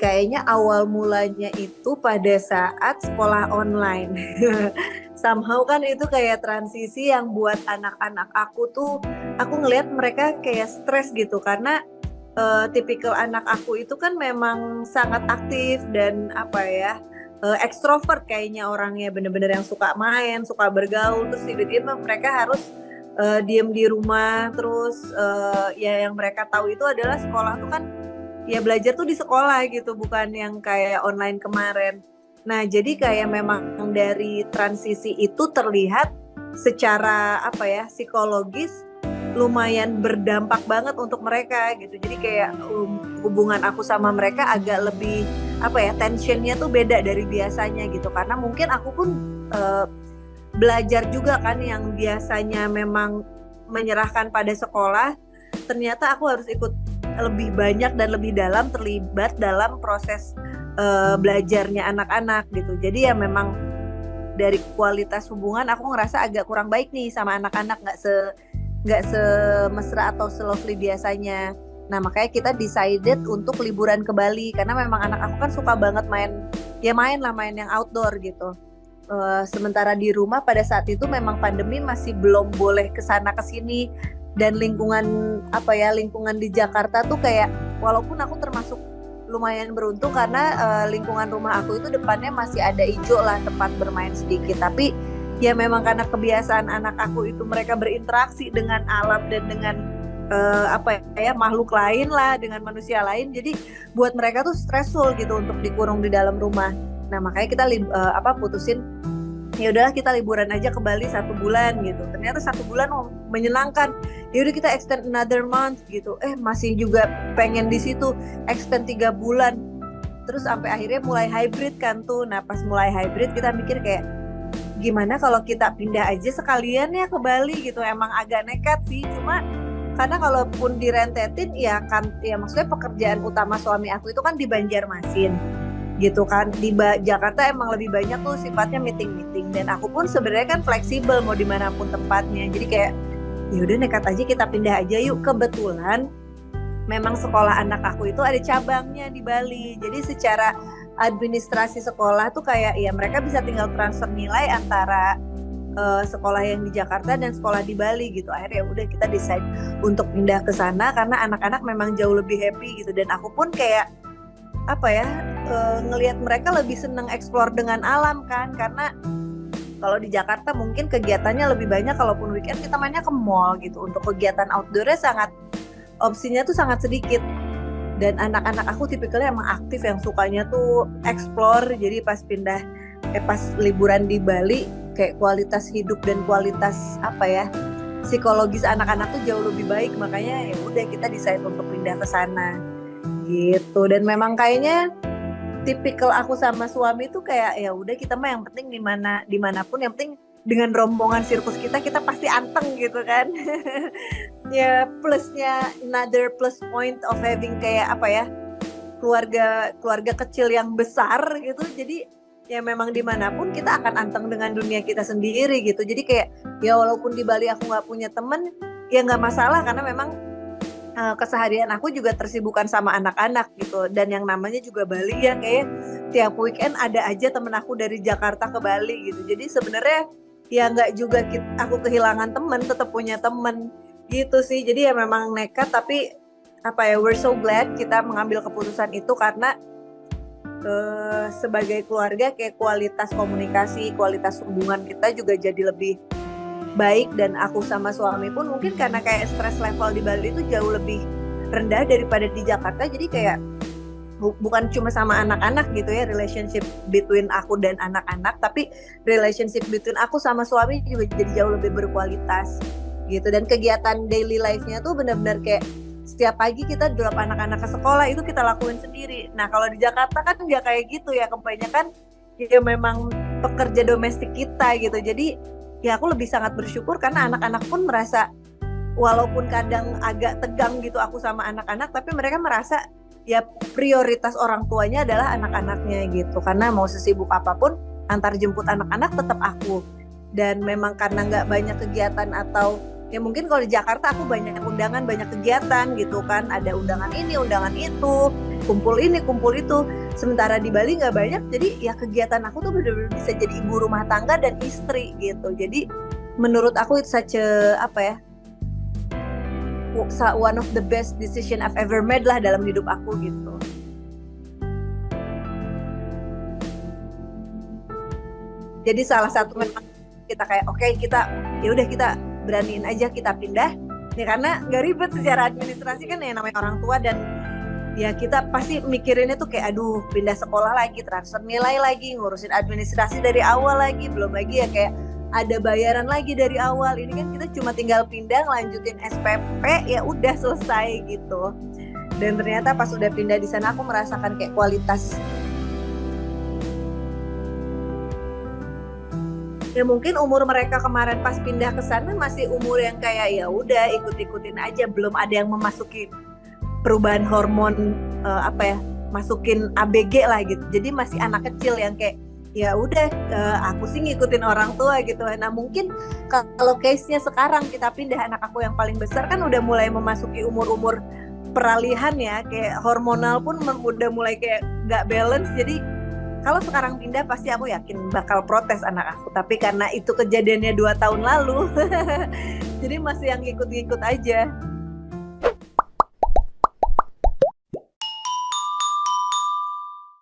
kayaknya awal mulanya itu pada saat sekolah online. Somehow kan itu kayak transisi yang buat anak-anak aku tuh, aku ngelihat mereka kayak stres gitu karena tipikal anak aku itu kan memang sangat aktif dan apa ya, ekstrovert kayaknya orangnya, bener-bener yang suka main, suka bergaul, terus tiba-tiba mereka harus diem di rumah, terus ya yang mereka tahu itu adalah sekolah tuh kan ya belajar tuh di sekolah gitu, bukan yang kayak online kemarin. Nah, jadi kayak memang dari transisi itu terlihat secara apa ya, psikologis lumayan berdampak banget untuk mereka gitu. Jadi kayak hubungan aku sama mereka agak lebih apa ya, tensionnya tuh beda dari biasanya gitu. Karena mungkin aku pun belajar juga kan yang biasanya memang menyerahkan pada sekolah, ternyata aku harus ikut lebih banyak dan lebih dalam terlibat dalam proses belajarnya anak-anak gitu. Jadi ya memang dari kualitas hubungan aku ngerasa agak kurang baik nih sama anak-anak, nggak semesra atau selovely biasanya. Nah makanya kita decided untuk liburan ke Bali karena memang anak aku kan suka banget main yang outdoor gitu. Sementara di rumah pada saat itu memang pandemi masih belum boleh kesana kesini, dan lingkungan di Jakarta tuh kayak, walaupun aku termasuk lumayan beruntung karena lingkungan rumah aku itu depannya masih ada hijau lah, tempat bermain sedikit, tapi ya memang karena kebiasaan anak aku itu mereka berinteraksi dengan alam dan dengan makhluk lain lah, dengan manusia lain, jadi buat mereka tuh stressful gitu untuk dikurung di dalam rumah. Nah makanya kita putusin ya udahlah kita liburan aja ke Bali 1 bulan gitu. Ternyata 1 bulan menyenangkan. Ya udah kita extend another month gitu. Masih juga pengen di situ, extend 3 bulan. Terus sampai akhirnya mulai hybrid kan tuh. Nah pas mulai hybrid kita mikir kayak gimana kalau kita pindah aja sekalian ya ke Bali gitu. Emang agak nekat sih, cuma karena kalaupun direntetin ya kan, ya maksudnya pekerjaan utama suami aku itu kan di Banjarmasin gitu kan. Di Jakarta emang lebih banyak tuh sifatnya meeting-meeting, dan aku pun sebenarnya kan fleksibel mau dimanapun tempatnya. Jadi kayak ya udah nekat aja kita pindah aja yuk. Kebetulan memang sekolah anak aku itu ada cabangnya di Bali, jadi secara administrasi sekolah tuh kayak ya mereka bisa tinggal transfer nilai antara sekolah yang di Jakarta dan sekolah di Bali gitu. Akhirnya udah kita decide untuk pindah ke sana karena anak-anak memang jauh lebih happy gitu, dan aku pun kayak ngelihat mereka lebih seneng explore dengan alam kan, karena kalau di Jakarta mungkin kegiatannya lebih banyak, kalaupun weekend kita mainnya ke mall gitu. Untuk kegiatan outdoornya opsinya tuh sangat sedikit, dan anak-anak aku tipikalnya emang aktif yang sukanya tuh explore. Jadi pas liburan di Bali kayak kualitas hidup dan kualitas psikologis anak-anak tuh jauh lebih baik, makanya ya udah kita decide untuk pindah ke sana gitu. Dan memang kayaknya tipikal aku sama suami tuh kayak ya udah kita mah yang penting dimanapun, yang penting dengan rombongan sirkus kita pasti anteng gitu kan. Ya plusnya, another plus point of having kayak keluarga kecil yang besar gitu. Jadi ya memang dimanapun kita akan anteng dengan dunia kita sendiri gitu. Jadi kayak ya walaupun di Bali aku nggak punya temen ya nggak masalah, karena memang keseharian aku juga tersibukan sama anak-anak gitu. Dan yang namanya juga Bali ya, kayak tiap weekend ada aja temen aku dari Jakarta ke Bali gitu. Jadi sebenarnya ya nggak juga aku kehilangan temen, tetap punya temen gitu sih. Jadi ya memang nekat, tapi we're so glad kita mengambil keputusan itu karena sebagai keluarga kayak kualitas komunikasi, kualitas hubungan kita juga jadi lebih baik. Dan aku sama suami pun mungkin karena kayak stress level di Bali itu jauh lebih rendah daripada di Jakarta, jadi kayak bukan cuma sama anak-anak gitu ya, relationship between aku dan anak-anak, tapi relationship between aku sama suami juga jadi jauh lebih berkualitas gitu. Dan kegiatan daily life-nya tuh benar-benar kayak setiap pagi kita drop anak-anak ke sekolah itu kita lakuin sendiri. Nah kalau di Jakarta kan nggak kayak gitu ya, kebanyakan ya memang pekerja domestik kita gitu. Jadi ya aku lebih sangat bersyukur karena anak-anak pun merasa, walaupun kadang agak tegang gitu aku sama anak-anak, tapi mereka merasa ya prioritas orang tuanya adalah anak-anaknya gitu. Karena mau sesibuk apapun antar jemput anak-anak tetap aku. Dan memang karena nggak banyak kegiatan atau Ya mungkin kalau di Jakarta aku banyak undangan, banyak kegiatan gitu kan. Ada undangan ini, undangan itu, kumpul ini, kumpul itu. Sementara di Bali nggak banyak, jadi ya kegiatan aku tuh bener-bener bisa jadi ibu rumah tangga dan istri gitu. Jadi menurut aku itu apa ya, one of the best decision I've ever made lah dalam hidup aku gitu. Jadi salah satu memang kita kayak oke, kita ya udah kita beraniin aja kita pindah ya, karena nggak ribet secara administrasi kan ya, namanya orang tua. Dan ya kita pasti mikirinnya tuh kayak aduh pindah sekolah lagi, transfer nilai lagi, ngurusin administrasi dari awal lagi, belum lagi ya kayak ada bayaran lagi dari awal. Ini kan kita cuma tinggal pindah, lanjutin SPP, ya udah selesai gitu. Dan ternyata pas udah pindah di sana aku merasakan kayak kualitas. Ya mungkin umur mereka kemarin pas pindah ke sana masih umur yang kayak ya udah ikut-ikutin aja, belum ada yang memasuki perubahan hormon masukin ABG lah gitu. Jadi masih anak kecil yang kayak ya udah aku sih ngikutin orang tua gitu. Nah mungkin kalau case-nya sekarang kita pindah, anak aku yang paling besar kan udah mulai memasuki umur-umur peralihan ya, kayak hormonal pun udah mulai kayak nggak balance. Jadi kalau sekarang pindah pasti aku yakin bakal protes anak aku. Tapi karena itu kejadiannya 2 tahun lalu, jadi masih yang ngikut-ngikut aja.